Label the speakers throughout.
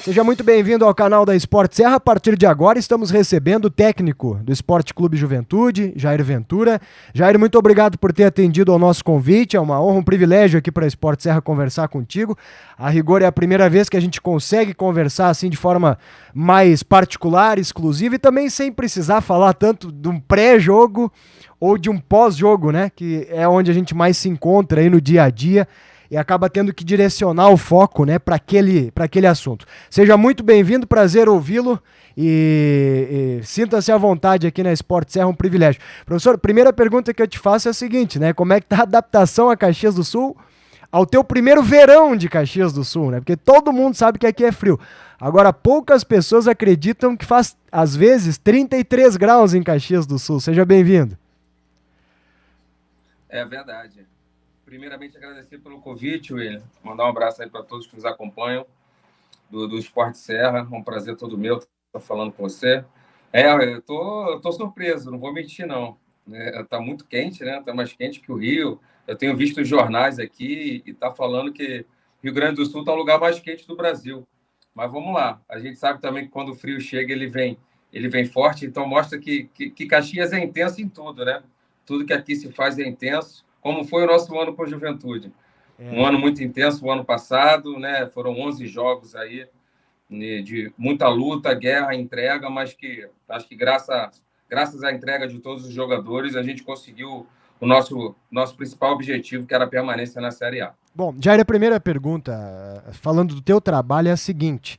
Speaker 1: Seja muito bem-vindo ao canal da Esporte Serra. A partir de agora estamos recebendo o técnico do Esporte Clube Juventude, Jair Ventura. Jair, muito obrigado por ter atendido ao nosso convite. É uma honra, um privilégio aqui para a Esporte Serra conversar contigo. A rigor é a primeira vez que a gente consegue conversar assim de forma mais particular, exclusiva e também sem precisar falar tanto de um pré-jogo ou de um pós-jogo, né? Que é onde a gente mais se encontra aí no dia a dia e acaba tendo que direcionar o foco, né, para aquele assunto. Seja muito bem-vindo, prazer ouvi-lo e sinta-se à vontade aqui na Esporte Serra, um privilégio. Professor, a primeira pergunta que eu te faço é a seguinte, né, como é que tá a adaptação a Caxias do Sul ao teu primeiro verão de Caxias do Sul, né, porque todo mundo sabe que aqui é frio. Agora, poucas pessoas acreditam que faz, às vezes, 33 graus em Caxias do Sul. Seja bem-vindo.
Speaker 2: É verdade. Primeiramente, agradecer pelo convite, William. Mandar um abraço aí para todos que nos acompanham do Esporte Serra. É um prazer todo meu estar falando com você. Eu tô surpreso, não vou mentir, não. Tá muito quente, né? Tá mais quente que o Rio. Eu tenho visto os jornais aqui e tá falando que Rio Grande do Sul tá o lugar mais quente do Brasil. Mas vamos lá. A gente sabe também que quando o frio chega, ele vem forte. Então, mostra que Caxias é intenso em tudo, né? Tudo que aqui se faz é intenso. Como foi o nosso ano com a Juventude. Um ano muito intenso, o ano passado, né? Foram 11 jogos aí de muita luta, guerra, entrega, mas que acho que graças à entrega de todos os jogadores, a gente conseguiu o nosso principal objetivo, que era a permanência na Série A.
Speaker 1: Bom, Jair, a primeira pergunta, falando do teu trabalho, é a seguinte.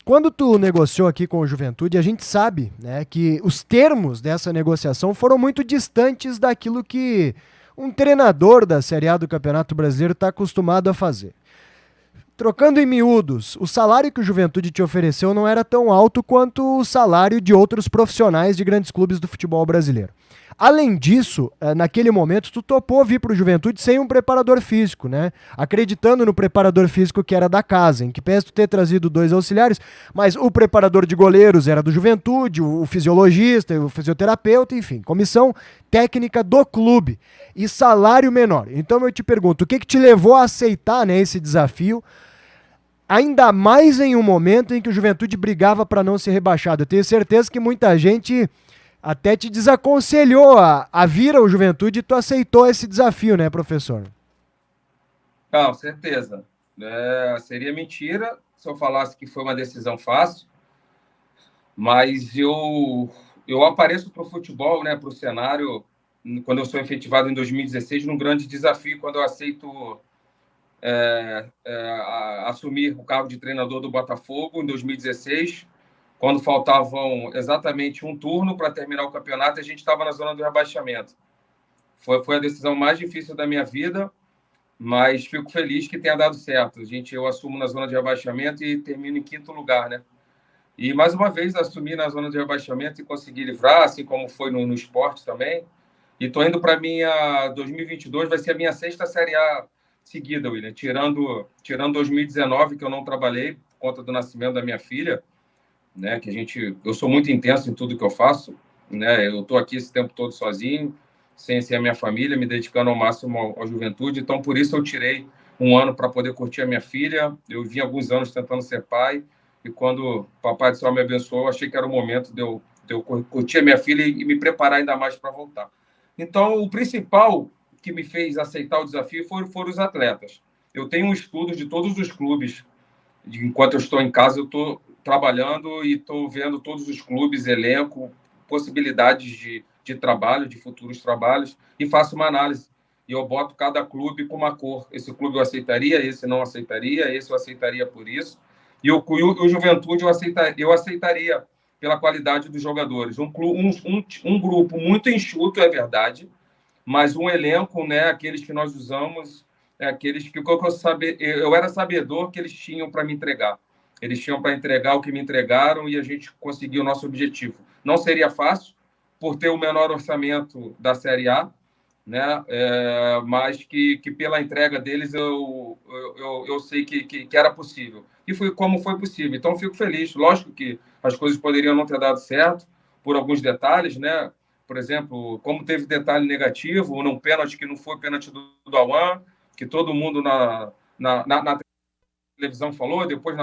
Speaker 1: Quando tu negociou aqui com o Juventude, a gente sabe, né, que os termos dessa negociação foram muito distantes daquilo que um treinador da Série A do Campeonato Brasileiro está acostumado a fazer. Trocando em miúdos, o salário que o Juventude te ofereceu não era tão alto quanto o salário de outros profissionais de grandes clubes do futebol brasileiro. Além disso, naquele momento, tu topou vir para o Juventude sem um preparador físico, né? Acreditando no preparador físico que era da casa, em que pese tu ter trazido 2 auxiliares, mas o preparador de goleiros era do Juventude, o fisiologista, o fisioterapeuta, enfim, comissão técnica do clube e salário menor. Então eu te pergunto, o que te levou a aceitar, né, esse desafio? Ainda mais em um momento em que o Juventude brigava para não ser rebaixado. Eu tenho certeza que muita gente até te desaconselhou a vir ao Juventude e tu aceitou esse desafio, né, professor?
Speaker 2: Com certeza. Seria mentira se eu falasse que foi uma decisão fácil, mas eu apareço para o futebol, né, para o cenário, quando eu sou efetivado em 2016, num grande desafio, quando eu aceito assumir o cargo de treinador do Botafogo em 2016, quando faltavam exatamente um turno para terminar o campeonato, a gente estava na zona do rebaixamento. Foi a decisão mais difícil da minha vida, mas fico feliz que tenha dado certo. Eu assumo na zona de rebaixamento e termino em 5º lugar, né? E mais uma vez assumi na zona de rebaixamento e consegui livrar, assim como foi no esporte também. E estou indo para a minha 2022, vai ser a minha 6ª Série A seguida, William, tirando 2019, que eu não trabalhei por conta do nascimento da minha filha, né? Eu sou muito intenso em tudo que eu faço, né? Eu estou aqui esse tempo todo sozinho, sem ser a minha família, me dedicando ao máximo à juventude. Então, por isso eu tirei um ano para poder curtir a minha filha. Eu vim alguns anos tentando ser pai e quando o Papai do Céu me abençoou, eu achei que era o momento de eu curtir a minha filha e me preparar ainda mais para voltar. Então, o principal que me fez aceitar o desafio foram os atletas. Eu tenho um estudo de todos os clubes. Enquanto eu estou em casa, eu estou trabalhando e estou vendo todos os clubes, elenco, possibilidades de trabalho, de futuros trabalhos, e faço uma análise. E eu boto cada clube com uma cor. Esse clube eu aceitaria, esse não aceitaria, esse eu aceitaria por isso. E o Juventude eu aceitaria pela qualidade dos jogadores. Um grupo muito enxuto, é verdade, mas um elenco, né, aqueles que nós usamos, aqueles que eu era sabedor que eles tinham para me entregar. Eles tinham para entregar o que me entregaram e a gente conseguiu o nosso objetivo. Não seria fácil, por ter o menor orçamento da Série A, né? Mas que pela entrega deles eu sei que era possível. E foi como foi possível. Então, fico feliz. Lógico que as coisas poderiam não ter dado certo por alguns detalhes, né? Por exemplo, como teve detalhe negativo, num pênalti que não foi pênalti do Auan, que todo mundo na televisão falou, depois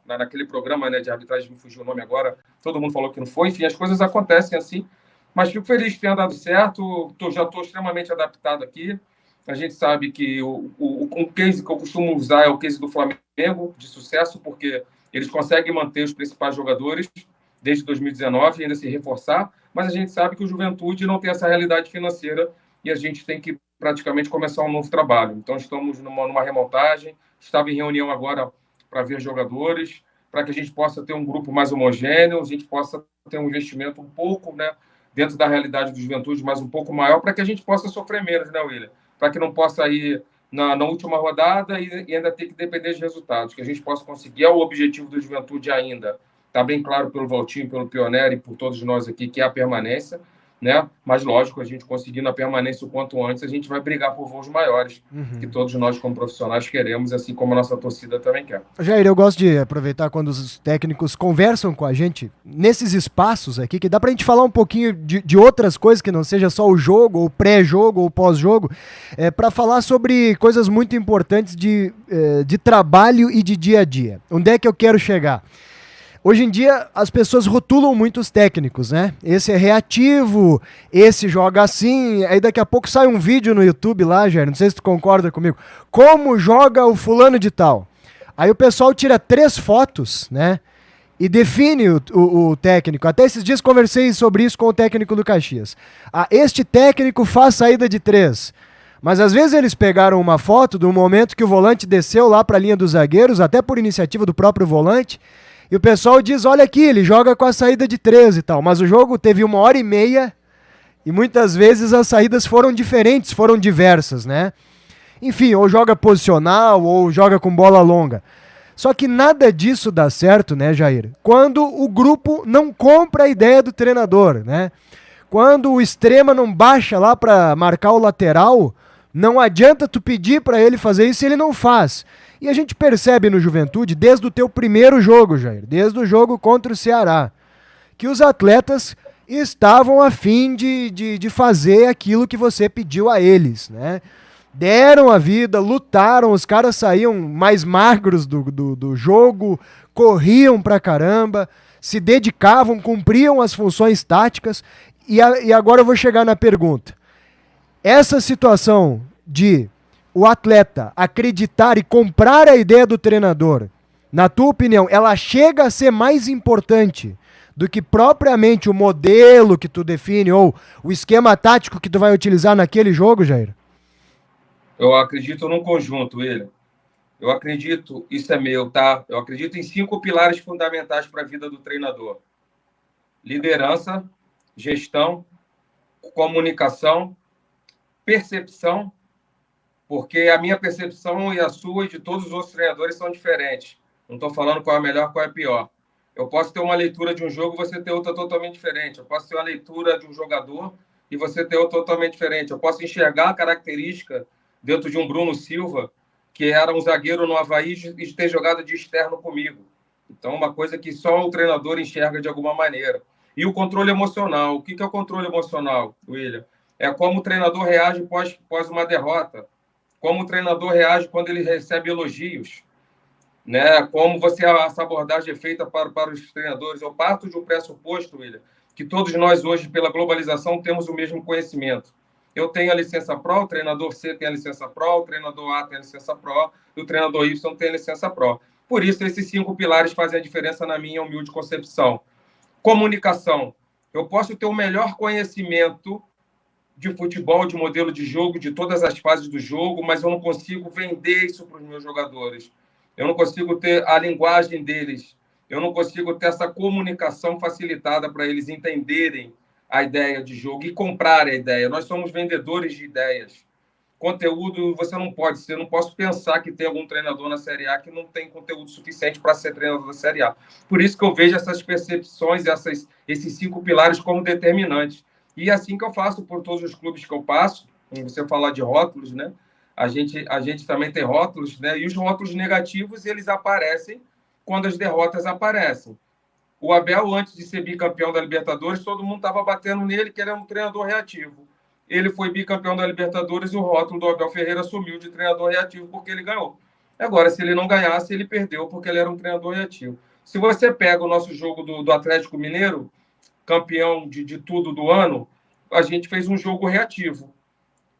Speaker 2: naquele programa, né, de arbitragem, me fugiu o nome agora, todo mundo falou que não foi. Enfim, as coisas acontecem assim. Mas fico feliz que tenha dado certo. Já estou extremamente adaptado aqui. A gente sabe que o case que eu costumo usar é o case do Flamengo, de sucesso, porque eles conseguem manter os principais jogadores desde 2019 e ainda se reforçar, mas a gente sabe que o Juventude não tem essa realidade financeira e a gente tem que praticamente começar um novo trabalho. Então, estamos numa remontagem. Estava em reunião agora para ver jogadores, para que a gente possa ter um grupo mais homogêneo, a gente possa ter um investimento um pouco, né, dentro da realidade do Juventude, mas um pouco maior, para que a gente possa sofrer menos, né, William? Para que não possa ir na última rodada e ainda ter que depender de resultados, que a gente possa conseguir. É o objetivo do Juventude ainda. Está bem claro pelo Valtinho, pelo Pioneiro e por todos nós aqui, que é a permanência, né? Mas, lógico, a gente conseguindo a permanência o quanto antes, a gente vai brigar por voos maiores, que todos nós, como profissionais, queremos, assim como a nossa torcida também quer.
Speaker 1: Jair, eu gosto de aproveitar quando os técnicos conversam com a gente nesses espaços aqui, que dá pra gente falar um pouquinho de outras coisas, que não seja só o jogo, ou pré-jogo, ou pós-jogo, para falar sobre coisas muito importantes de trabalho e de dia a dia. Onde é que eu quero chegar? Hoje em dia, as pessoas rotulam muito os técnicos, né? Esse é reativo, esse joga assim, aí daqui a pouco sai um vídeo no YouTube lá, Jair, não sei se tu concorda comigo, como joga o fulano de tal. Aí o pessoal tira 3 fotos, né? E define o técnico. Até esses dias conversei sobre isso com o técnico do Caxias. Este técnico faz saída de 3. Mas às vezes eles pegaram uma foto do momento que o volante desceu lá para a linha dos zagueiros, até por iniciativa do próprio volante, e o pessoal diz, olha aqui, ele joga com a saída de 3 e tal. Mas o jogo teve 1h30 e muitas vezes as saídas foram diferentes, foram diversas, né? Enfim, ou joga posicional, ou joga com bola longa. Só que nada disso dá certo, né, Jair? Quando o grupo não compra a ideia do treinador, né? Quando o extrema não baixa lá para marcar o lateral, não adianta tu pedir para ele fazer isso se ele não faz. E a gente percebe no Juventude, desde o teu primeiro jogo, Jair, desde o jogo contra o Ceará, que os atletas estavam a fim de fazer aquilo que você pediu a eles, né? Deram a vida, lutaram, os caras saíam mais magros do jogo, corriam pra caramba, se dedicavam, cumpriam as funções táticas. E agora eu vou chegar na pergunta. Essa situação de o atleta acreditar e comprar a ideia do treinador, na tua opinião, ela chega a ser mais importante do que propriamente o modelo que tu define ou o esquema tático que tu vai utilizar naquele jogo, Jair?
Speaker 2: Eu acredito num conjunto, William. Eu acredito, isso é meu, tá? Eu acredito em 5 pilares fundamentais para a vida do treinador: liderança, gestão, comunicação, percepção, porque a minha percepção e a sua e de todos os outros treinadores são diferentes. Não estou falando qual é a melhor, qual é a pior. Eu posso ter uma leitura de um jogo, você ter outra totalmente diferente. Eu posso ter uma leitura de um jogador e você ter outra totalmente diferente. Eu posso enxergar a característica dentro de um Bruno Silva, que era um zagueiro no Avaí, e ter jogado de externo comigo. Então, uma coisa que só o treinador enxerga de alguma maneira. E o controle emocional. O que é o controle emocional, William? É como o treinador reage pós uma derrota. Como o treinador reage quando ele recebe elogios. Né? Como essa abordagem é feita para os treinadores. Eu parto de um pressuposto, William, que todos nós hoje, pela globalização, temos o mesmo conhecimento. Eu tenho a licença Pro, o treinador C tem a licença Pro, o treinador A tem a licença Pro e o treinador Y tem a licença Pro. Por isso, esses 5 pilares fazem a diferença na minha humilde concepção. Comunicação. Eu posso ter o melhor conhecimento de futebol, de modelo de jogo, de todas as fases do jogo, mas eu não consigo vender isso para os meus jogadores. Eu não consigo ter a linguagem deles. Eu não consigo ter essa comunicação facilitada para eles entenderem a ideia de jogo e comprar a ideia. Nós somos vendedores de ideias. Conteúdo, você não pode ser, eu não posso pensar que tem algum treinador na Série A que não tem conteúdo suficiente para ser treinador da Série A. Por isso que eu vejo essas percepções, esses 5 pilares como determinantes. E é assim que eu faço por todos os clubes que eu passo. Você falar de rótulos, né? A gente também tem rótulos, né? E os rótulos negativos, eles aparecem quando as derrotas aparecem. O Abel, antes de ser bicampeão da Libertadores, todo mundo estava batendo nele, que ele era um treinador reativo. Ele foi bicampeão da Libertadores e o rótulo do Abel Ferreira sumiu de treinador reativo porque ele ganhou. Agora, se ele não ganhasse, ele perdeu, porque ele era um treinador reativo. Se você pega o nosso jogo do Atlético Mineiro, campeão de tudo do ano, a gente fez um jogo reativo.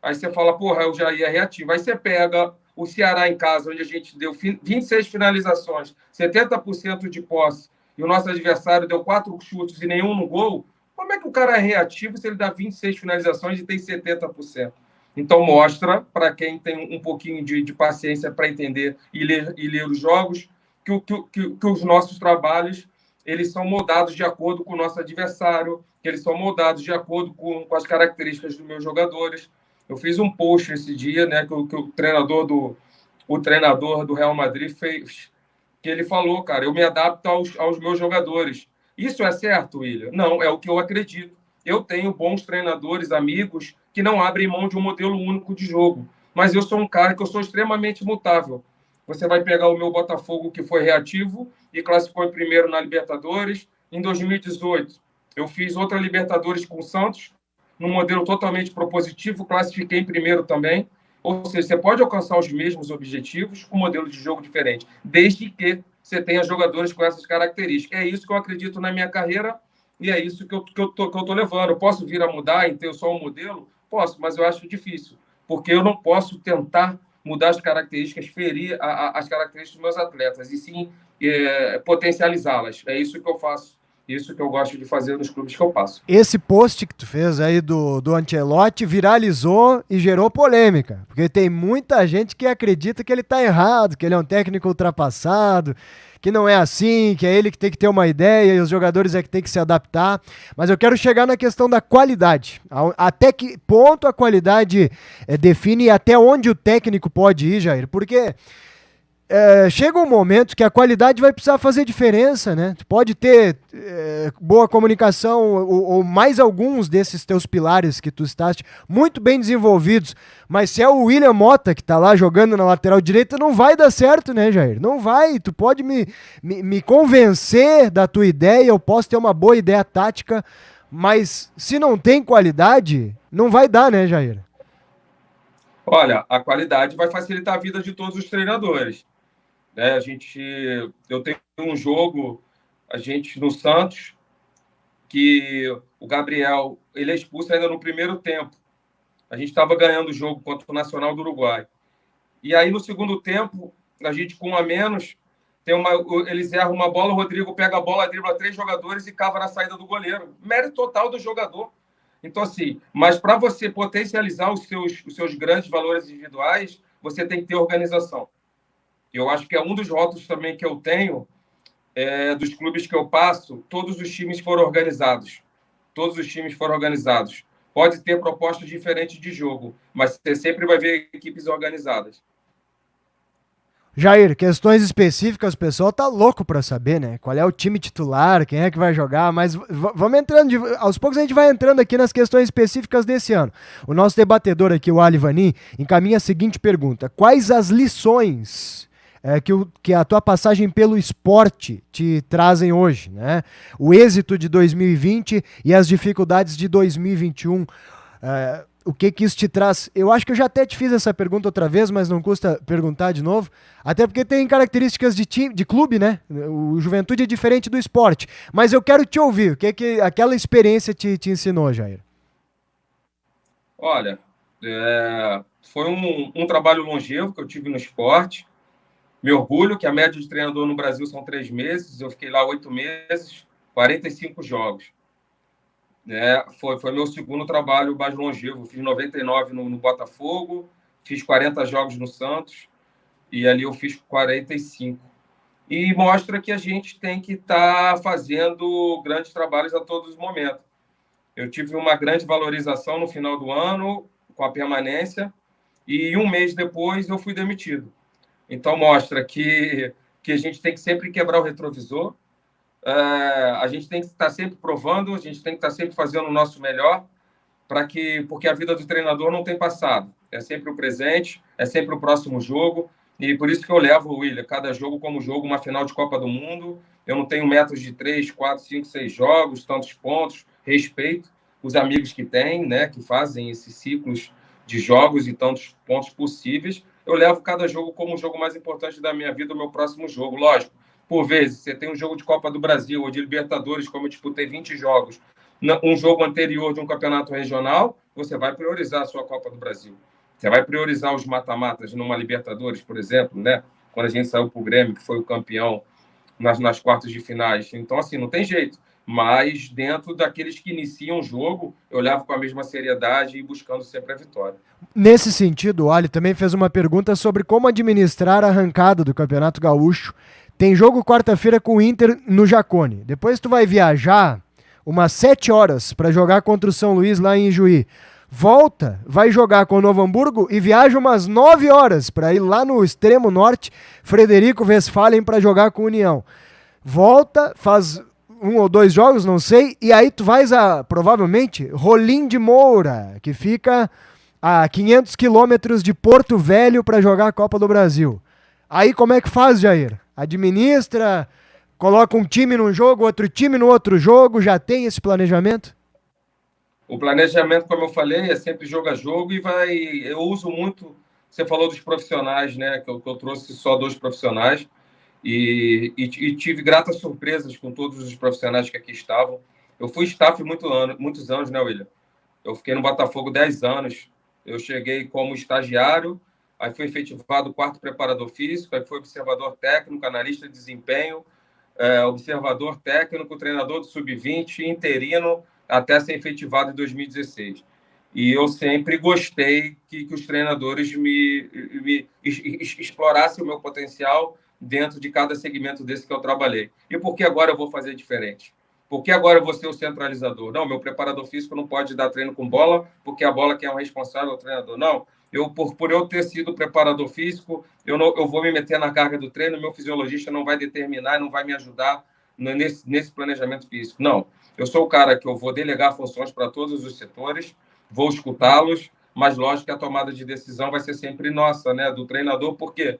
Speaker 2: Aí você fala, porra, eu já ia reativo. Aí você pega o Ceará em casa, onde a gente deu 26 finalizações, 70% de posse, e o nosso adversário deu 4 chutes e nenhum no gol. Como é que o cara é reativo se ele dá 26 finalizações e tem 70%? Então, mostra, para quem tem um pouquinho de paciência para entender e ler os jogos, que os nossos trabalhos eles são moldados de acordo com o nosso adversário, que eles são moldados de acordo com as características dos meus jogadores. Eu fiz um post esse dia, né, que o treinador do Real Madrid fez, que ele falou, cara, eu me adapto aos meus jogadores. Isso é certo, William? Não, é o que eu acredito. Eu tenho bons treinadores, amigos, que não abrem mão de um modelo único de jogo. Mas eu sou um cara que eu sou extremamente mutável. Você vai pegar o meu Botafogo, que foi reativo e classificou em primeiro na Libertadores. Em 2018, eu fiz outra Libertadores com o Santos, num modelo totalmente propositivo, classifiquei em primeiro também. Ou seja, você pode alcançar os mesmos objetivos com um modelo de jogo diferente, desde que você tenha jogadores com essas características. É isso que eu acredito na minha carreira e é isso que eu tô levando. Eu posso vir a mudar e ter só um modelo? Posso, mas eu acho difícil, porque eu não posso tentar mudar as características, ferir as características dos meus atletas, e sim potencializá-las. É isso que eu faço, isso que eu gosto de fazer nos clubes que eu passo.
Speaker 1: Esse post que tu fez aí do Ancelotti viralizou e gerou polêmica, porque tem muita gente que acredita que ele tá errado, que ele é um técnico ultrapassado, que não é assim, que é ele que tem que ter uma ideia e os jogadores é que tem que se adaptar. Mas eu quero chegar na questão da qualidade. Até que ponto a qualidade define e até onde o técnico pode ir, Jair? Porque chega um momento que a qualidade vai precisar fazer diferença, né? Tu pode ter boa comunicação ou mais alguns desses teus pilares que tu estás muito bem desenvolvidos, mas se é o William Mota que tá lá jogando na lateral direita, não vai dar certo, né, Jair? Não vai. Tu pode me convencer da tua ideia, eu posso ter uma boa ideia tática, mas se não tem qualidade, não vai dar, né, Jair?
Speaker 2: Olha, a qualidade vai facilitar a vida de todos os treinadores. Né? Eu tenho um jogo, a gente no Santos, que o Gabriel ele é expulso ainda no primeiro tempo. A gente estava ganhando o jogo contra o Nacional do Uruguai. E aí, no segundo tempo, a gente com um a menos, eles erram uma bola, o Rodrigo pega a bola, dribla 3 jogadores e cava na saída do goleiro. Mérito total do jogador. Então, assim, mas para você potencializar os seus grandes valores individuais, você tem que ter organização. Eu acho que é um dos rótulos também que eu tenho dos clubes que eu passo, todos os times foram organizados. Todos os times foram organizados. Pode ter propostas diferentes de jogo, mas você sempre vai ver equipes organizadas.
Speaker 1: Jair, questões específicas, o pessoal tá louco pra saber, né? Qual é o time titular, quem é que vai jogar, mas vamos entrando, aos poucos a gente vai entrando aqui nas questões específicas desse ano. O nosso debatedor aqui, o Ali Vanin, encaminha a seguinte pergunta: quais as lições que a tua passagem pelo esporte te trazem hoje, né? O êxito de 2020 e as dificuldades de 2021. O que isso te traz? Eu acho que eu já até te fiz essa pergunta outra vez, mas não custa perguntar de novo. Até porque tem características de clube, né? O Juventude é diferente do esporte. Mas eu quero te ouvir. O que aquela experiência te ensinou, Jair?
Speaker 2: Olha, foi um trabalho longevo que eu tive no esporte. Me orgulho que a média de treinador no Brasil são 3 meses. Eu fiquei lá 8 meses, 45 jogos. Foi meu segundo trabalho mais longevo. Fiz 99 no Botafogo, fiz 40 jogos no Santos e ali eu fiz 45. E mostra que a gente tem que estar fazendo grandes trabalhos a todos os momentos. Eu tive uma grande valorização no final do ano com a permanência e um mês depois eu fui demitido. Então mostra que a gente tem que sempre quebrar o retrovisor. A gente tem que estar sempre provando, a gente tem que estar sempre fazendo o nosso melhor, porque a vida do treinador não tem passado, é sempre o presente, é sempre o próximo jogo, e por isso que eu levo, William, cada jogo como jogo, uma final de Copa do Mundo. Eu não tenho metas de 3, 4, 5, 6 jogos, tantos pontos, respeito os amigos que têm, né, que fazem esses ciclos de jogos e tantos pontos possíveis, eu levo cada jogo como o jogo mais importante da minha vida, o meu próximo jogo. Lógico, por vezes, você tem um jogo de Copa do Brasil ou de Libertadores, como eu disputei 20 jogos, um jogo anterior de um campeonato regional, você vai priorizar a sua Copa do Brasil. Você vai priorizar os mata-matas numa Libertadores, por exemplo, né? Quando a gente saiu para o Grêmio, que foi o campeão nas quartas de finais. Então, assim, não tem jeito. Mas dentro daqueles que iniciam o jogo, eu levo com a mesma seriedade e buscando sempre a vitória.
Speaker 1: Nesse sentido, o Ali também fez uma pergunta sobre como administrar a arrancada do Campeonato Gaúcho. Tem jogo quarta-feira com o Inter no Jacone. Depois tu vai viajar umas 7 horas para jogar contra o São Luís lá em Ijuí. Volta, vai jogar com o Novo Hamburgo e viaja umas 9 horas para ir lá no extremo norte, Frederico Westphalen, para jogar com o União. Volta, faz 1 ou 2 jogos, não sei, e aí tu vais a, provavelmente, Rolim de Moura, que fica a 500 quilômetros de Porto Velho para jogar a Copa do Brasil. Aí como é que faz, Jair? Administra, coloca um time num jogo, outro time no outro jogo, já tem esse planejamento?
Speaker 2: O planejamento, como eu falei, é sempre jogo a jogo e eu uso muito. Você falou dos profissionais, né? Que eu trouxe só 2 profissionais e tive gratas surpresas com todos os profissionais que aqui estavam. Eu fui staff muitos anos, né, William? Eu fiquei no Botafogo 10 anos. Eu cheguei como estagiário, aí fui efetivado 4º preparador físico, aí fui observador técnico, analista de desempenho, observador técnico, treinador do sub-20, interino, até ser efetivado em 2016. E eu sempre gostei que os treinadores me explorassem o meu potencial dentro de cada segmento desse que eu trabalhei. E por que agora eu vou fazer diferente? Por que agora eu vou ser o centralizador? Não, meu preparador físico não pode dar treino com bola, porque a bola quem é o responsável é o treinador. Não, por eu ter sido preparador físico, eu vou me meter na carga do treino, meu fisiologista não vai determinar, não vai me ajudar nesse planejamento físico. Não, eu sou o cara que eu vou delegar funções para todos os setores, vou escutá-los, mas lógico que a tomada de decisão vai ser sempre nossa, né, do treinador, porque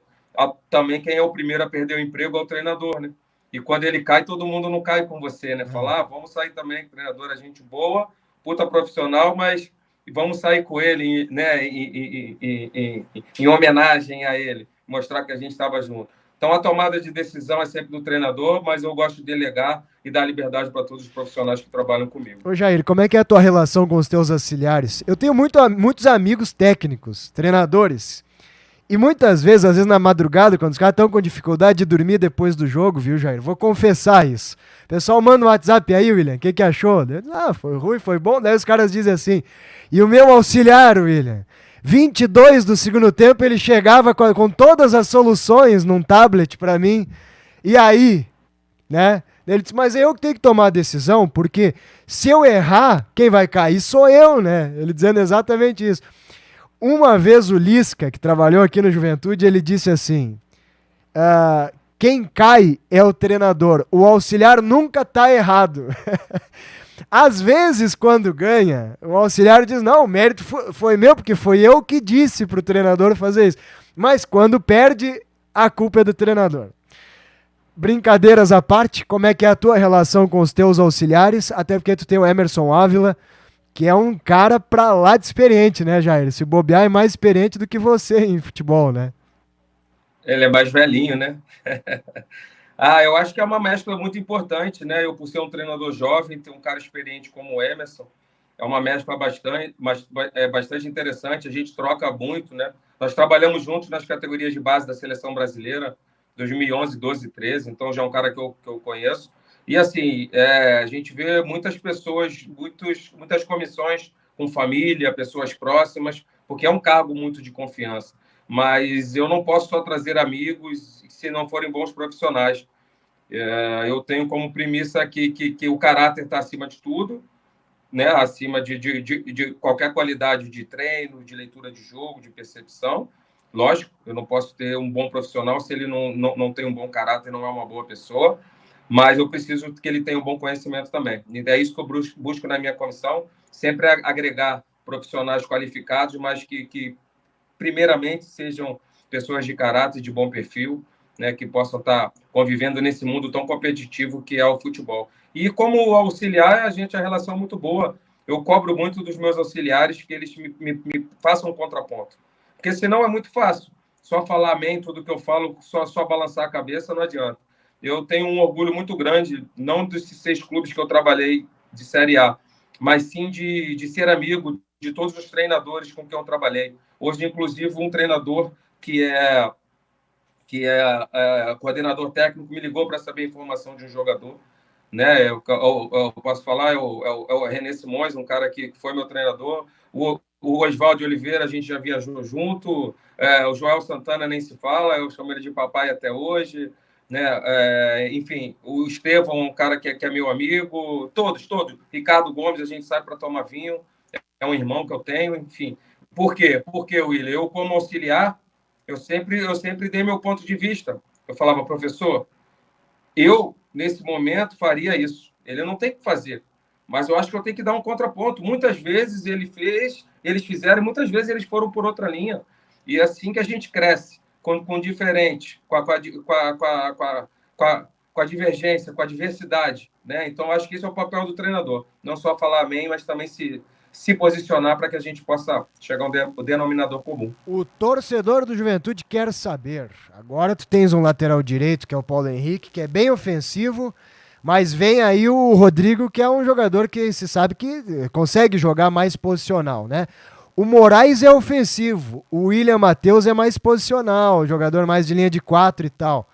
Speaker 2: também quem é o primeiro a perder o emprego é o treinador, né? E quando ele cai, todo mundo não cai com você, né? Falar, vamos sair também, treinador é gente boa, puta profissional, mas vamos sair com ele, né? Em homenagem a ele, mostrar que a gente estava junto. Então, a tomada de decisão é sempre do treinador, mas eu gosto de delegar e dar liberdade para todos os profissionais que trabalham comigo.
Speaker 1: Ô Jair, como é que é a tua relação com os teus auxiliares? Eu tenho muitos amigos técnicos, treinadores, e muitas vezes, às vezes na madrugada, quando os caras estão com dificuldade de dormir depois do jogo, viu, Jair? Vou confessar isso. O pessoal manda um WhatsApp aí, William, o que achou? Foi ruim, foi bom. Daí os caras dizem assim, e o meu auxiliar, William, 22 do segundo tempo, ele chegava com todas as soluções num tablet pra mim, e aí, né? Ele disse, mas é eu que tenho que tomar a decisão, porque se eu errar, quem vai cair sou eu, né? Ele dizendo exatamente isso. Uma vez o Lisca, que trabalhou aqui no Juventude, ele disse assim, quem cai é o treinador, o auxiliar nunca tá errado. Às vezes, quando ganha, o auxiliar diz, não, o mérito foi meu, porque foi eu que disse pro treinador fazer isso. Mas quando perde, a culpa é do treinador. Brincadeiras à parte, como é que é a tua relação com os teus auxiliares? Até porque tu tem o Emerson Ávila, que é um cara pra lá de experiente, né, Jair? Se bobear é mais experiente do que você em futebol, né?
Speaker 2: Ele é mais velhinho, né? Eu acho que é uma mescla muito importante, né? Eu, por ser um treinador jovem, ter um cara experiente como o Emerson, é uma mescla bastante interessante. A gente troca muito, né? Nós trabalhamos juntos nas categorias de base da seleção brasileira, 2011, 12 e 13, então já é um cara que eu conheço. E, assim, a gente vê muitas pessoas, muitas comissões com família, pessoas próximas, porque é um cargo muito de confiança. Mas eu não posso só trazer amigos se não forem bons profissionais. Eu tenho como premissa que o caráter está acima de tudo, né? Acima de qualquer qualidade de treino, de leitura de jogo, de percepção. Lógico, eu não posso ter um bom profissional se ele não tem um bom caráter, não é uma boa pessoa, mas eu preciso que ele tenha um bom conhecimento também. E é isso que eu busco na minha comissão, sempre agregar profissionais qualificados, mas que primeiramente sejam pessoas de caráter, de bom perfil, né, que possam estar convivendo nesse mundo tão competitivo que é o futebol. E como auxiliar, a relação é muito boa. eu cobro muito dos meus auxiliares que eles me façam um contraponto. Porque senão é muito fácil. Só falar amém, tudo que eu falo, só balançar a cabeça, não adianta. Eu tenho um orgulho muito grande, não desses 6 clubes que eu trabalhei de Série A, mas sim de ser amigo de todos os treinadores com quem eu trabalhei. Hoje, inclusive, um treinador que é coordenador técnico me ligou para saber a informação de um jogador, né? Eu posso falar, é o René Simões, um cara que foi meu treinador. O Oswaldo Oliveira, a gente já viajou junto. O Joel Santana nem se fala, eu chamo ele de papai até hoje. Né? Enfim, o Estevão, um cara que é meu amigo. Todos. Ricardo Gomes, a gente sai para tomar vinho. É um irmão que eu tenho, enfim. Por quê? Porque, William, eu, como auxiliar, eu sempre dei meu ponto de vista. Eu falava, professor, eu, nesse momento, faria isso. Ele não tem que fazer. Mas eu acho que eu tenho que dar um contraponto. Muitas vezes eles fizeram, e muitas vezes eles foram por outra linha. E é assim que a gente cresce, com diferente, com a divergência, com a diversidade. Né? Então, acho que esse é o papel do treinador. Não só falar amém, mas também se posicionar para que a gente possa chegar a um denominador comum.
Speaker 1: O torcedor do Juventude quer saber. Agora tu tens um lateral direito, que é o Paulo Henrique, que é bem ofensivo, mas vem aí o Rodrigo, que é um jogador que se sabe que consegue jogar mais posicional, né? O Moraes é ofensivo, o William Matheus é mais posicional, jogador mais de linha de 4 e tal.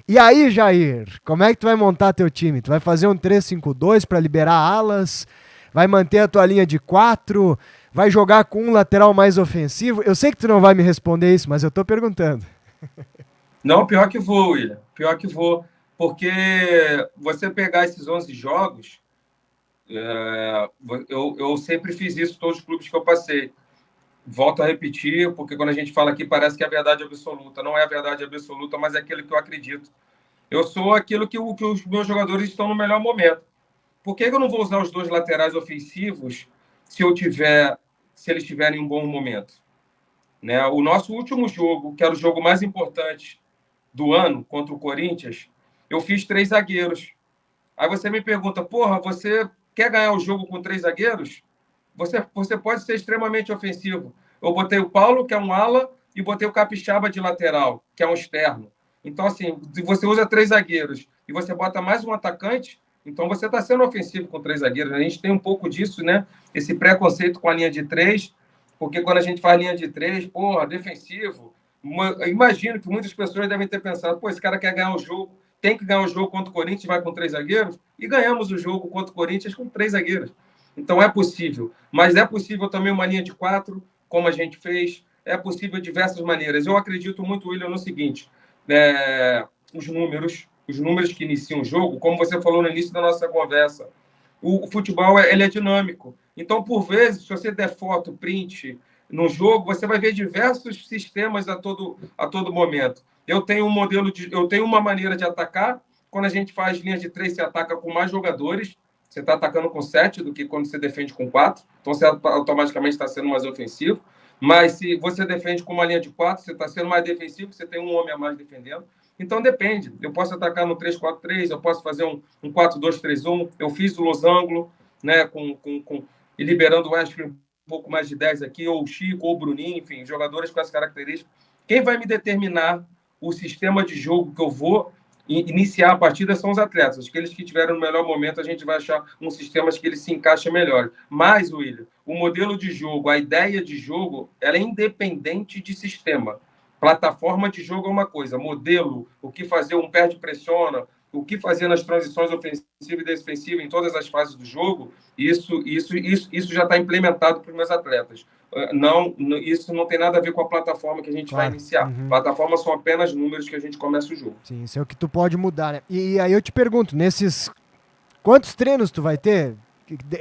Speaker 1: E aí, Jair, como é que tu vai montar teu time? Tu vai fazer um 3-5-2 para liberar alas? Vai manter a tua linha de 4? Vai jogar com um lateral mais ofensivo? Eu sei que tu não vai me responder isso, mas eu tô perguntando.
Speaker 2: Não, pior que vou, William. Pior que vou. Porque você pegar esses 11 jogos, eu sempre fiz isso em todos os clubes que eu passei. Volto a repetir, porque quando a gente fala aqui parece que é a verdade absoluta. Não é a verdade absoluta, mas é aquilo que eu acredito. Eu sou aquilo que os meus jogadores estão no melhor momento. Por que eu não vou usar os dois laterais ofensivos se eles tiverem um bom momento? Né? O nosso último jogo, que era o jogo mais importante do ano, contra o Corinthians, eu fiz 3 zagueiros. Aí você me pergunta, porra, você quer ganhar o jogo com 3 zagueiros? Você pode ser extremamente ofensivo. Eu botei o Paulo, que é um ala, e botei o Capixaba de lateral, que é um externo. Então, assim, se você usa 3 zagueiros e você bota mais um atacante, então você está sendo ofensivo com 3 zagueiros. A gente tem um pouco disso, né? Esse preconceito com a linha de 3, porque quando a gente faz linha de 3, porra, defensivo. Imagino que muitas pessoas devem ter pensado, pô, esse cara quer ganhar o jogo, tem que ganhar o jogo contra o Corinthians, vai com 3 zagueiros, e ganhamos o jogo contra o Corinthians com 3 zagueiros. Então é possível, mas é possível também uma linha de 4, como a gente fez, é possível de diversas maneiras. Eu acredito muito, William, no seguinte, os números que iniciam o jogo, como você falou no início da nossa conversa, o futebol ele é dinâmico. Então, por vezes, se você der foto, print no jogo, você vai ver diversos sistemas a todo momento. Eu tenho uma maneira de atacar. Quando a gente faz linha de 3, você ataca com mais jogadores. Você está atacando com 7 do que quando você defende com 4. Então, você automaticamente está sendo mais ofensivo. Mas se você defende com uma linha de 4, você está sendo mais defensivo, você tem um homem a mais defendendo. Então depende. Eu posso atacar no 3-4-3, eu posso fazer um 4-2-3-1. Eu fiz o losango, né, e liberando o Wesley um pouco mais de 10 aqui, ou o Chico, ou o Bruninho, enfim, jogadores com essas características. Quem vai me determinar o sistema de jogo que eu vou iniciar a partida são os atletas. Aqueles que tiveram no melhor momento, a gente vai achar um sistema que ele se encaixa melhor. Mas, William, o modelo de jogo, a ideia de jogo, ela é independente de sistema. Plataforma de jogo é uma coisa, modelo, o que fazer, um perde pressiona, o que fazer nas transições ofensivas e defensivas em todas as fases do jogo, isso já está implementado para os meus atletas. Não, isso não tem nada a ver com a plataforma que a gente vai
Speaker 1: Claro.
Speaker 2: iniciar.
Speaker 1: Uhum.
Speaker 2: Plataforma são apenas números que a gente começa o jogo.
Speaker 1: Sim, isso é o que tu pode mudar, né? E aí eu te pergunto, nesses quantos treinos tu vai ter?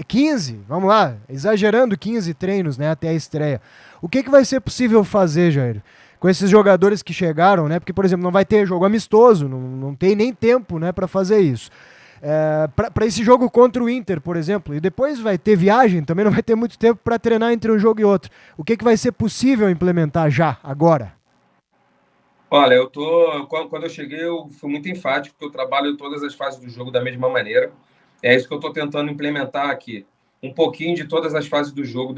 Speaker 1: 15? Vamos lá, exagerando 15 treinos, né, até a estreia. O que vai ser possível fazer, Jair? Com esses jogadores que chegaram, né? Porque, por exemplo, não vai ter jogo amistoso, não tem nem tempo, né, para fazer isso. Para esse jogo contra o Inter, por exemplo, e depois vai ter viagem, também não vai ter muito tempo para treinar entre um jogo e outro. O que vai ser possível implementar já, agora?
Speaker 2: Olha, quando eu cheguei, eu fui muito enfático, porque eu trabalho todas as fases do jogo da mesma maneira. É isso que eu estou tentando implementar aqui. um pouquinho de todas as fases do jogo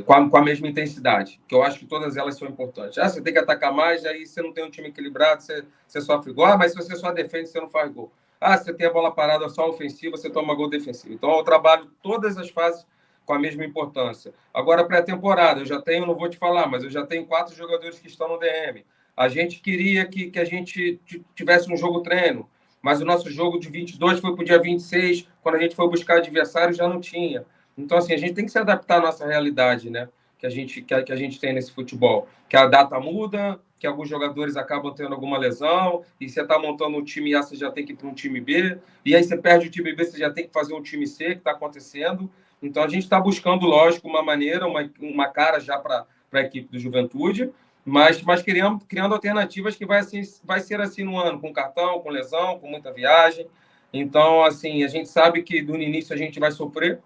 Speaker 2: com a mesma intensidade, que eu acho que todas elas são importantes. Você tem que atacar mais, aí você não tem um time equilibrado, você sofre gol. Mas se você só defende, você não faz gol. Você tem a bola parada só ofensiva, você toma gol defensivo. Então, eu trabalho todas as fases com a mesma importância. Agora, pré-temporada, eu já tenho, não vou te falar, mas eu já tenho 4 jogadores que estão no DM. A gente queria que a gente tivesse um jogo treino, mas o nosso jogo de 22 foi para o dia 26, quando a gente foi buscar adversário, já não tinha. Então, assim, a gente tem que se adaptar à nossa realidade, né? Que a gente tem nesse futebol. Que a data muda, que alguns jogadores acabam tendo alguma lesão, e você está montando um time A, você já tem que ir para um time B, e aí você perde o time B, você já tem que fazer um time C, que está acontecendo. Então, a gente está buscando, lógico, uma maneira, uma cara já para a equipe do Juventude, mas criando alternativas que vai ser assim no ano, com cartão, com lesão, com muita viagem. Então, assim, a gente sabe que no início a gente vai sofrer,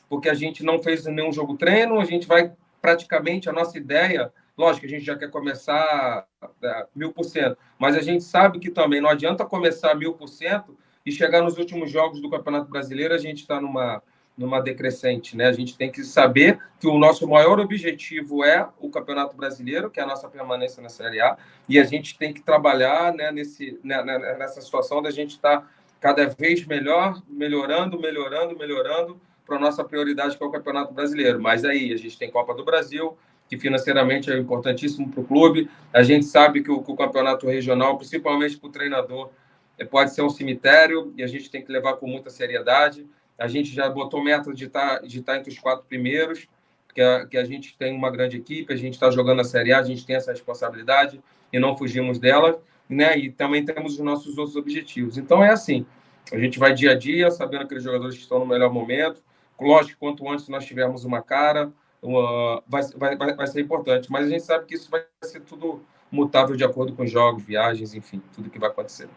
Speaker 2: porque a gente não fez nenhum jogo treino, a gente vai praticamente, a nossa ideia, lógico, a gente já quer começar 1000%, mas a gente sabe que também não adianta começar 1000% e chegar nos últimos jogos do Campeonato Brasileiro, a gente está numa decrescente, né? A gente tem que saber que o nosso maior objetivo é o Campeonato Brasileiro, que é a nossa permanência na Série A, e a gente tem que trabalhar, né, nessa situação da gente estar cada vez melhor, melhorando para a nossa prioridade, que é o Campeonato Brasileiro. Mas aí a gente tem Copa do Brasil, que financeiramente é importantíssimo para o clube. A gente sabe que o campeonato regional, principalmente para o treinador, pode ser um cemitério, e a gente tem que levar com muita seriedade. A gente já botou meta de estar entre os 4 primeiros, que a gente tem uma grande equipe, a gente está jogando a Série A, a gente tem essa responsabilidade e não fugimos dela, né? E também temos os nossos outros objetivos. Então é assim, a gente vai dia a dia, sabendo aqueles jogadores que estão no melhor momento. Lógico, quanto antes nós tivermos uma cara, vai ser importante. Mas a gente sabe que isso vai ser tudo mutável de acordo com jogos, viagens, enfim, tudo que vai acontecer.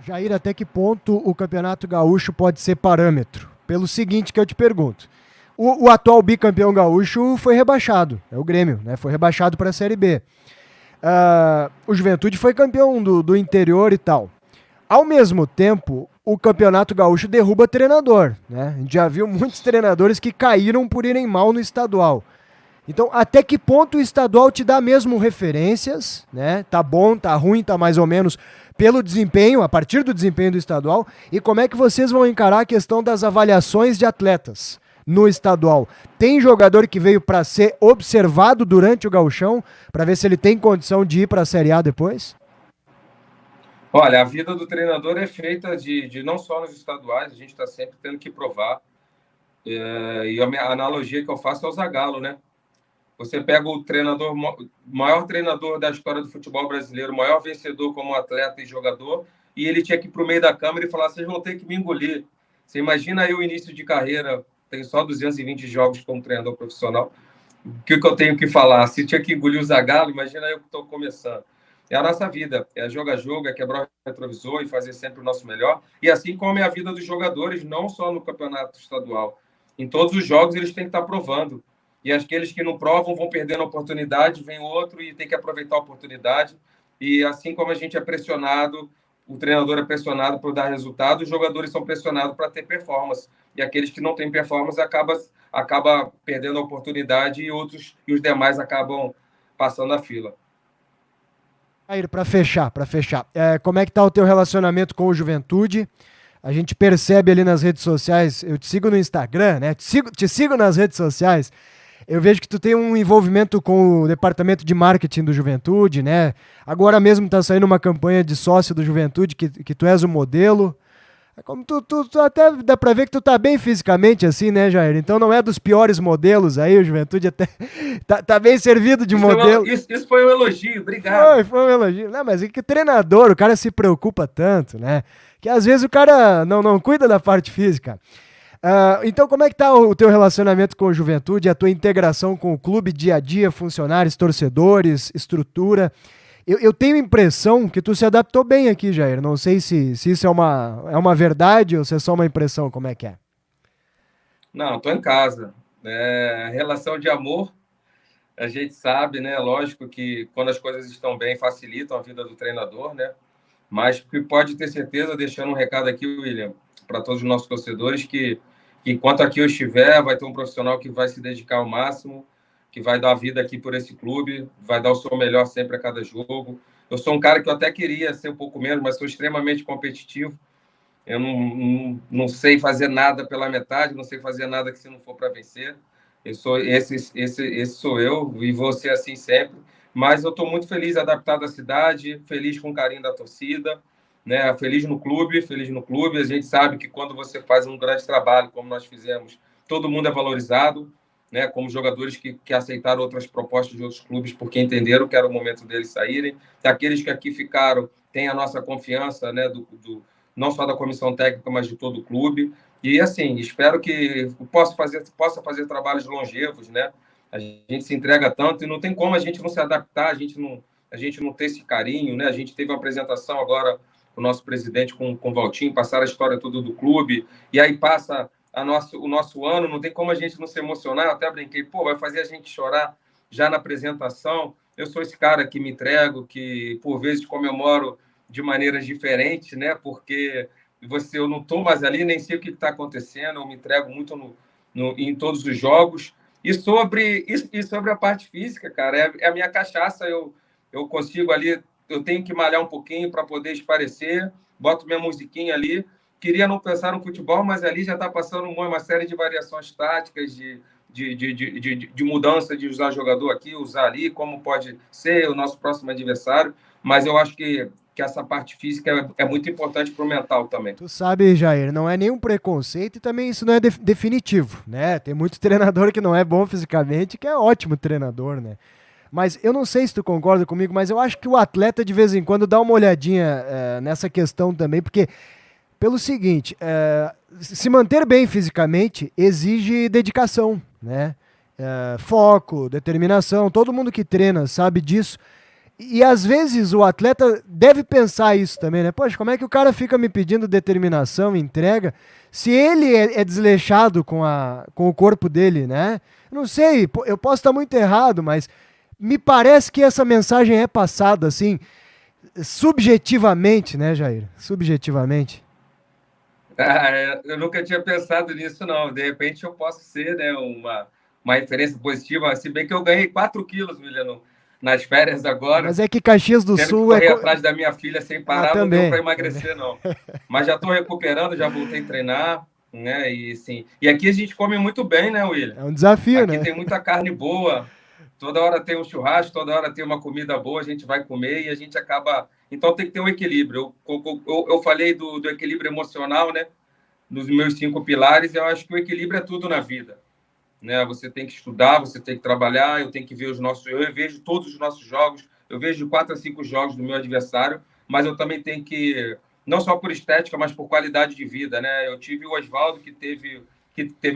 Speaker 1: Jair, até que ponto o Campeonato Gaúcho pode ser parâmetro? Pelo seguinte que eu te pergunto. O atual bicampeão gaúcho foi rebaixado, é o Grêmio, né? Foi rebaixado para a Série B. O Juventude foi campeão do interior e tal. Ao mesmo tempo, o Campeonato Gaúcho derruba treinador, né? A gente já viu muitos treinadores que caíram por irem mal no estadual. Então, até que ponto o estadual te dá mesmo referências, né? Tá bom, tá ruim, tá mais ou menos pelo desempenho, a partir do desempenho do estadual, e como é que vocês vão encarar a questão das avaliações de atletas no estadual? Tem jogador que veio para ser observado durante o gauchão, para ver se ele tem condição de ir para a Série A depois?
Speaker 2: Olha, a vida do treinador é feita de não só nos estaduais, a gente está sempre tendo que provar. E a analogia que eu faço é o Zagallo, né? Você pega o maior treinador da história do futebol brasileiro, o maior vencedor como atleta e jogador, e ele tinha que ir para o meio da câmera e falar: vocês vão ter que me engolir. Você imagina aí o início de carreira, tem só 220 jogos como treinador profissional. O que eu tenho que falar? Se tinha que engolir o Zagallo, imagina eu que estou começando. É a nossa vida, é jogo a jogo, é quebrar o retrovisor e fazer sempre o nosso melhor. E assim como é a vida dos jogadores, não só no campeonato estadual. Em todos os jogos eles têm que estar provando. E aqueles que não provam vão perdendo a oportunidade, vem outro e tem que aproveitar a oportunidade. E assim como a gente é pressionado, o treinador é pressionado por dar resultado, os jogadores são pressionados para ter performance. E aqueles que não têm performance acaba perdendo a oportunidade e os demais acabam passando a fila.
Speaker 1: Jair, para fechar, como é que tá o teu relacionamento com o Juventude? A gente percebe ali nas redes sociais, eu te sigo no Instagram, né? Te sigo nas redes sociais. Eu vejo que tu tem um envolvimento com o departamento de marketing do Juventude, né? Agora mesmo tá saindo uma campanha de sócio do Juventude, que tu és o modelo. Como tu até dá pra ver que tu tá bem fisicamente assim, né, Jair? Então não é dos piores modelos aí, o Juventude até tá bem servido de modelo.
Speaker 2: Isso foi um elogio, obrigado.
Speaker 1: Foi um elogio. Não, mas é que treinador, o cara se preocupa tanto, né? Que às vezes o cara não cuida da parte física. Então, como é que tá o teu relacionamento com o Juventude, a tua integração com o clube, dia a dia, funcionários, torcedores, estrutura? Eu tenho a impressão que tu se adaptou bem aqui, Jair. Não sei se isso é uma verdade ou se é só uma impressão. Como é que é?
Speaker 2: Não, estou em casa. Relação de amor, a gente sabe, né? Lógico que quando as coisas estão bem, facilitam a vida do treinador, né? Mas que pode ter certeza, deixando um recado aqui, William, para todos os nossos torcedores que enquanto aqui eu estiver, vai ter um profissional que vai se dedicar ao máximo, que vai dar a vida aqui por esse clube, vai dar o seu melhor sempre a cada jogo. Eu sou um cara que eu até queria ser um pouco menos, mas sou extremamente competitivo. Eu não sei fazer nada pela metade, não sei fazer nada que se não for para vencer. Esse sou eu e vou ser assim sempre. Mas eu estou muito feliz, adaptado à cidade, feliz com o carinho da torcida, né? Feliz no clube, feliz no clube. A gente sabe que quando você faz um grande trabalho, como nós fizemos, todo mundo é valorizado, né? Como jogadores que aceitaram outras propostas de outros clubes porque entenderam que era o momento deles saírem. Aqueles que aqui ficaram têm a nossa confiança, né? Não só da comissão técnica, mas de todo o clube. E, assim, espero que possa fazer trabalhos longevos, né? A gente se entrega tanto e não tem como a gente não se adaptar, a gente não ter esse carinho, né? A gente teve uma apresentação agora, o nosso presidente com o Valtinho, passaram a história toda do clube, e aí passa o nosso ano, não tem como a gente não se emocionar. Eu até brinquei, pô, vai fazer a gente chorar já na apresentação. Eu sou esse cara que me entrego, que por vezes comemoro de maneiras diferentes, né? Porque eu não estou mais ali, nem sei o que está acontecendo, eu me entrego muito em todos os jogos. E sobre a parte física, cara, é a minha cachaça. Eu consigo ali, eu tenho que malhar um pouquinho para poder esparecer, boto minha musiquinha ali. Queria não pensar no futebol, mas ali já está passando uma série de variações táticas, de mudança de usar jogador aqui, usar ali, como pode ser o nosso próximo adversário. Mas eu acho que essa parte física é muito importante para o mental também.
Speaker 1: Tu sabe, Jair, não é nenhum preconceito e também isso não é definitivo, né? Tem muito treinador que não é bom fisicamente, que é ótimo treinador, né? Mas eu não sei se tu concorda comigo, mas eu acho que o atleta de vez em quando dá uma olhadinha nessa questão também, porque pelo seguinte, se manter bem fisicamente exige dedicação, né? Foco, determinação, todo mundo que treina sabe disso. E às vezes o atleta deve pensar isso também, né? Poxa, como é que o cara fica me pedindo determinação, entrega, se ele é desleixado com o corpo dele, né? Não sei, eu posso estar muito errado, mas me parece que essa mensagem é passada, assim, subjetivamente, né, Jair? Subjetivamente.
Speaker 2: Eu nunca tinha pensado nisso, não. De repente eu posso ser, né, uma referência positiva, se bem que eu ganhei 4 quilos, Miliano, nas férias agora,
Speaker 1: Mas é que Caxias do
Speaker 2: tendo que
Speaker 1: Sul
Speaker 2: correr atrás da minha filha sem parar, não deu
Speaker 1: também.
Speaker 2: para emagrecer, não. Mas já estou recuperando, já voltei a treinar, né? E, sim, e aqui a gente come muito bem, né, William?
Speaker 1: É um desafio,
Speaker 2: Aqui
Speaker 1: né?
Speaker 2: tem muita carne boa, toda hora tem um churrasco, toda hora tem uma comida boa, a gente vai comer e a gente acaba. Então tem que ter um equilíbrio. Eu falei do equilíbrio emocional, né? Nos meus 5 pilares, eu acho que o equilíbrio é tudo na vida, né? Você tem que estudar, você tem que trabalhar, eu tenho que ver eu vejo todos os nossos jogos, eu vejo de 4 a 5 jogos do meu adversário, mas eu também tenho que, não só por estética, mas por qualidade de vida, né? Eu tive o Oswaldo, que teve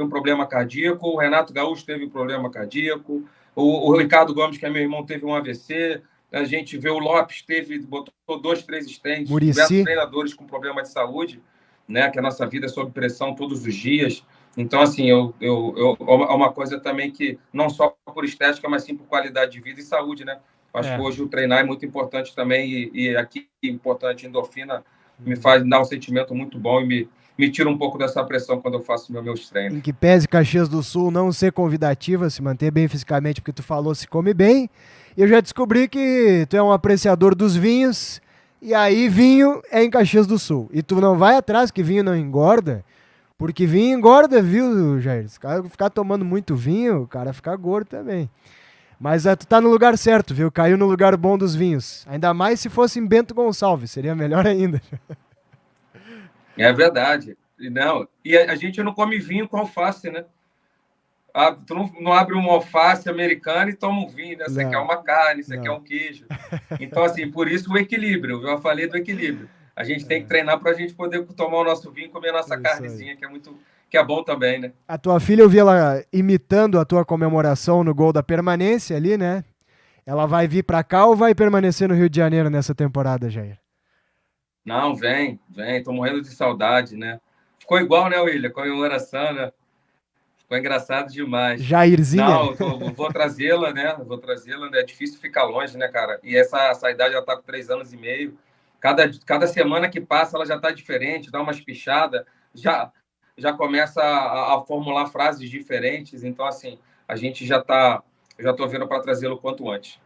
Speaker 2: um problema cardíaco, o Renato Gaúcho teve um problema cardíaco, o Ricardo Gomes, que é meu irmão, teve um AVC, a gente vê o Lopes, botou 2, 3 stents, diversos
Speaker 1: Murici.
Speaker 2: treinadores com problema de saúde, né? Que a nossa vida é sob pressão todos os dias. Então, assim, é uma coisa também que não só por estética, mas sim por qualidade de vida e saúde, né? Acho que hoje o treinar é muito importante também e aqui importante, endorfina me faz dar um sentimento muito bom e me tira um pouco dessa pressão quando eu faço meus
Speaker 1: Em
Speaker 2: treinos.
Speaker 1: que pese Caxias do Sul não ser convidativa, se manter bem fisicamente, porque tu falou se come bem. Eu já descobri que tu é um apreciador dos vinhos, e aí vinho é em Caxias do Sul. E tu não vai atrás que vinho não engorda, porque vinho engorda, viu, Jair? Se o cara ficar tomando muito vinho, o cara fica gordo também. Mas tu tá no lugar certo, viu? Caiu no lugar bom dos vinhos. Ainda mais se fosse em Bento Gonçalves, seria melhor ainda.
Speaker 2: É verdade. E a gente não come vinho com alface, né? Tu não abre uma alface americana e toma um vinho, né? Você quer
Speaker 1: Não,
Speaker 2: uma carne, você quer
Speaker 1: não.
Speaker 2: um queijo. Então, assim, por isso o equilíbrio. Eu falei do equilíbrio. A gente tem que treinar para a gente poder tomar o nosso vinho e comer a nossa
Speaker 1: Isso aí.
Speaker 2: carnezinha, que é bom também, né?
Speaker 1: A tua filha, eu vi ela imitando a tua comemoração no gol da permanência ali, né? Ela vai vir pra cá ou vai permanecer no Rio de Janeiro nessa temporada, Jair?
Speaker 2: Não, vem. Tô morrendo de saudade, né? Ficou igual, né, William? Comemoração, né? Ficou engraçado demais.
Speaker 1: Jairzinha?
Speaker 2: Não, vou trazê-la, né? Vou trazê-la, né? É difícil ficar longe, né, cara? E essa idade já tá com 3 anos e meio. Cada semana que passa, ela já tá diferente, dá umas pichadas. já, já começa a formular frases diferentes. Então, assim, a gente já estou vendo para trazê-lo quanto antes.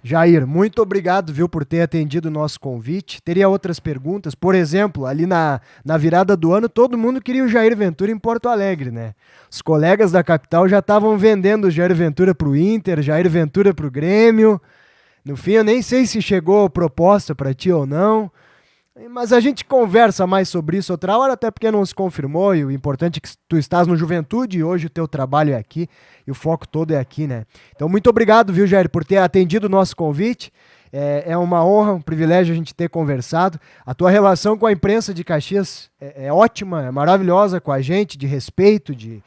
Speaker 1: Jair, muito obrigado, viu, por ter atendido o nosso convite. Teria outras perguntas. Por exemplo, ali na virada do ano, todo mundo queria o Jair Ventura em Porto Alegre, né? Os colegas da capital já estavam vendendo o Jair Ventura para o Inter, Jair Ventura para o Grêmio. No fim, eu nem sei se chegou proposta para ti ou não. Mas a gente conversa mais sobre isso outra hora, até porque não se confirmou, e o importante é que tu estás no Juventude e hoje o teu trabalho é aqui e o foco todo é aqui, né? Então, muito obrigado, viu, Jair, por ter atendido o nosso convite. É uma honra, um privilégio a gente ter conversado. A tua relação com a imprensa de Caxias é ótima, é maravilhosa com a gente, de respeito, de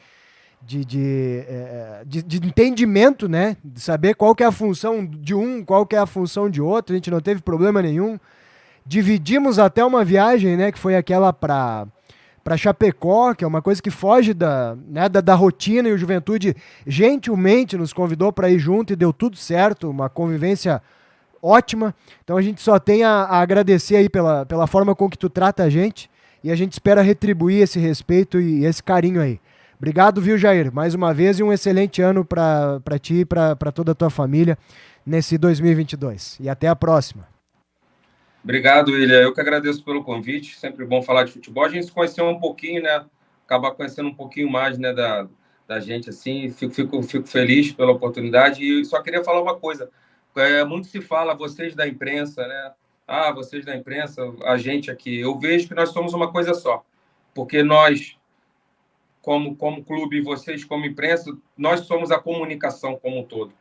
Speaker 1: entendimento, né? De saber qual que é a função de um, qual que é a função de outro. A gente não teve problema nenhum. Dividimos até uma viagem, né, que foi aquela para Chapecó, que é uma coisa que foge da rotina, e o Juventude gentilmente nos convidou para ir junto e deu tudo certo, uma convivência ótima. Então a gente só tem a agradecer aí pela forma com que tu trata a gente e a gente espera retribuir esse respeito e esse carinho aí. Obrigado, viu, Jair? Mais uma vez e um excelente ano para ti e para toda a tua família nesse 2022. E até a próxima.
Speaker 2: Obrigado, William. Eu que agradeço pelo convite. Sempre bom falar de futebol. A gente se conheceu um pouquinho, né? Acabar conhecendo um pouquinho mais, né, da gente, assim. Fico feliz pela oportunidade. E só queria falar uma coisa. Muito se fala, vocês da imprensa, né? Ah, vocês da imprensa, a gente aqui. Eu vejo que nós somos uma coisa só. Porque nós, como clube, e vocês como imprensa, nós somos a comunicação como um todo.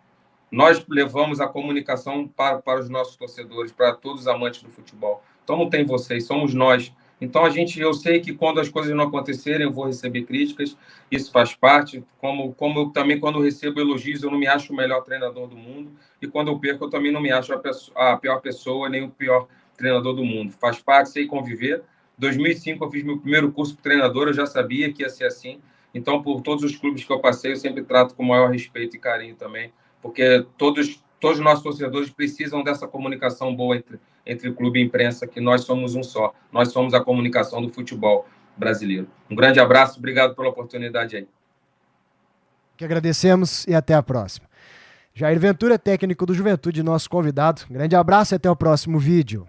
Speaker 2: Nós levamos a comunicação para os nossos torcedores, para todos os amantes do futebol. Então não tem vocês, somos nós. Então eu sei que quando as coisas não acontecerem, eu vou receber críticas, isso faz parte. Como eu também, quando eu recebo elogios, eu não me acho o melhor treinador do mundo. E quando eu perco, eu também não me acho a pior pessoa, nem o pior treinador do mundo. Faz parte, sei conviver. Em 2005, eu fiz meu primeiro curso de treinador, eu já sabia que ia ser assim. Então, por todos os clubes que eu passei, eu sempre trato com o maior respeito e carinho também, porque todos os nossos torcedores precisam dessa comunicação boa entre clube e imprensa, que nós somos um só. Nós somos a comunicação do futebol brasileiro. Um grande abraço, obrigado pela oportunidade aí.
Speaker 1: Que agradecemos e até a próxima. Jair Ventura, técnico do Juventude, nosso convidado. Um grande abraço e até o próximo vídeo.